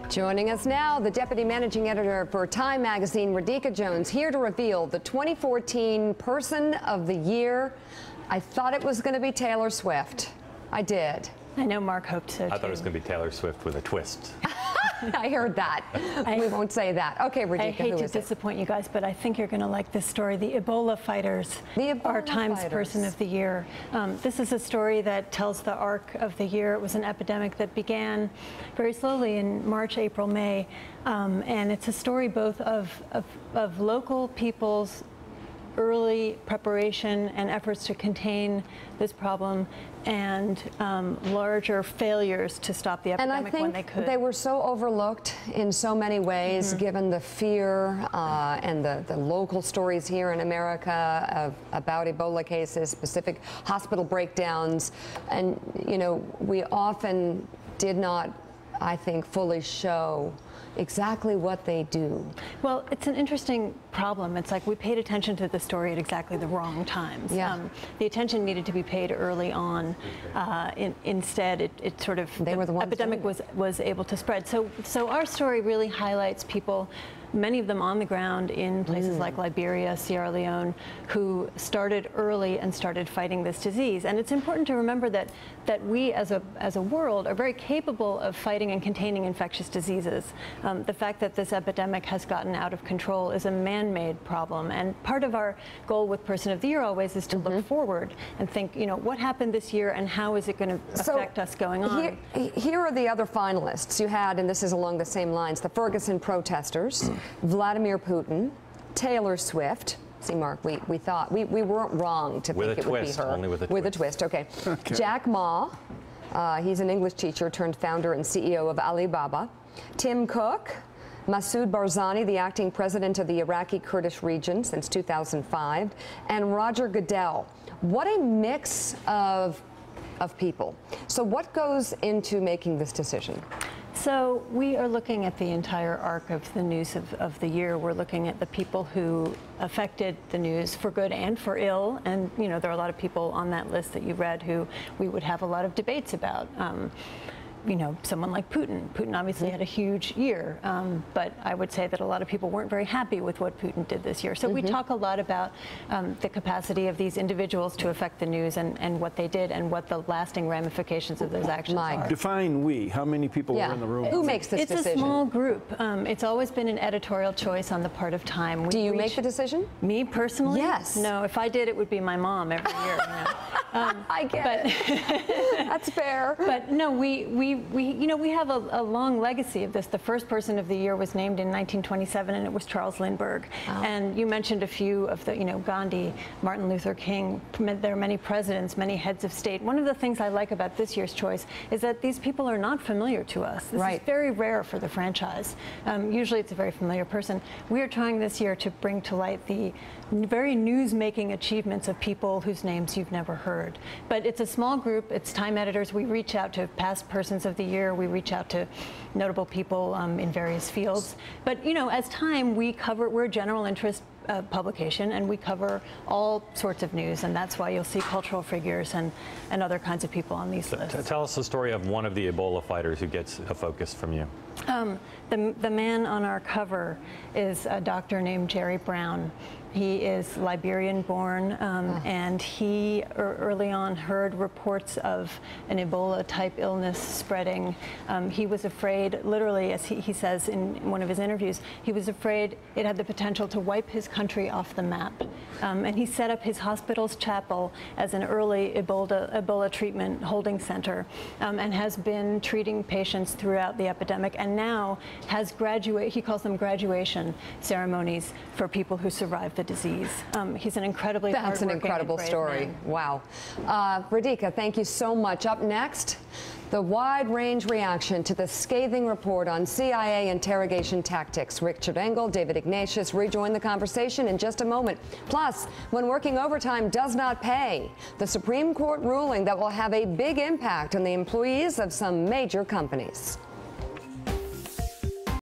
Joining us now, the Deputy Managing Editor for Time Magazine, Radhika Jones, here to reveal the 2014 Person of the Year. I thought it was going to be Taylor Swift. I did. I know Mark hoped so, too. I thought it was going to be Taylor Swift with a twist. I heard that. We won't say that. Okay, Radhika, I hate to disappoint you guys, but I think you're going to like this story. The Ebola fighters are Times Person of the Year. This is a story that tells the arc of the year. It was an epidemic that began very slowly in March, April, May, and it's a story both of local people's early preparation and efforts to contain this problem and larger failures to stop the epidemic when they could. And I think they were so overlooked in so many ways, given the fear and the local stories here in America about Ebola cases, specific hospital breakdowns. And, you know, we often did not, I think, fully show exactly what they do. Well, it's an interesting problem. It's like we paid attention to the story at exactly the wrong times. Yeah. The attention needed to be paid early on. Instead, it sort of, the epidemic was able to spread. So our story really highlights people, many of them on the ground in places like Liberia, Sierra Leone, who started early and started fighting this disease. And it's important to remember that we as a world are very capable of fighting and containing infectious diseases. The fact that this epidemic has gotten out of control is a man-made problem. And part of our goal with Person of the Year always is to look forward and think, you know, what happened this year and how is it going to affect us going on? Here are the other finalists you had, and this is along the same lines, the Ferguson protesters, Vladimir Putin, Taylor Swift. See, Mark, we thought, we weren't wrong to think it would be her. Only with a twist. With a twist, okay. Jack Ma, he's an English teacher turned founder and CEO of Alibaba. Tim Cook, Masoud Barzani, the acting president of the Iraqi Kurdish region since 2005, and Roger Goodell. What a mix of people. So what goes into making this decision? So we are looking at the entire arc of the news of the year. We're looking at the people who affected the news for good and for ill. And, you know, there are a lot of people on that list that you read who we would have a lot of debates about. You know, someone like Putin. Putin obviously had a huge year, but I would say that a lot of people weren't very happy with what Putin did this year. So we talk a lot about the capacity of these individuals to affect the news and what they did and what the lasting ramifications of those actions are. Define we. How many people were in the room? Who makes this decision? It's a small group. It's always been an editorial choice on the part of Time. Do you make the decision? Me personally? Yes. No, if I did, it would be my mom every year. You know? I get it. That's fair. But no, we have a long legacy of this. The first Person of the Year was named in 1927, and it was Charles Lindbergh. And you mentioned a few of the, Gandhi, Martin Luther King. There are many presidents, many heads of state. One of the things I like about this year's choice is that these people are not familiar to us. This is very rare for the franchise. Usually it's a very familiar person. We are trying this year to bring to light the very news-making achievements of people whose names you've never heard. But it's a small group. It's Time editors. We reach out to past Persons of the Year. We reach out to notable people in various fields. But, you know, as Time, we're a general interest publication, and we cover all sorts of news, and that's why you'll see cultural figures and other kinds of people on these lists. Tell us the story of one of the Ebola fighters who gets a focus from you. The man on our cover is a doctor named Jerry Brown. He is Liberian-born, and he early on heard reports of an Ebola-type illness spreading. He was afraid, literally, as he says in one of his interviews, he was afraid it had the potential to wipe his country off the map. And he set up his hospital's chapel as an early Ebola treatment holding center, and has been treating patients throughout the epidemic, and now has he calls them graduation ceremonies for people who survived the disease. He's an incredibly That's an incredible story. Man. Wow. Radhika, thank you so much. Up next, the wide-range reaction to the scathing report on CIA interrogation tactics. Richard Engel, David Ignatius rejoin the conversation in just a moment. Plus, when working overtime does not pay, the Supreme Court ruling that will have a big impact on the employees of some major companies.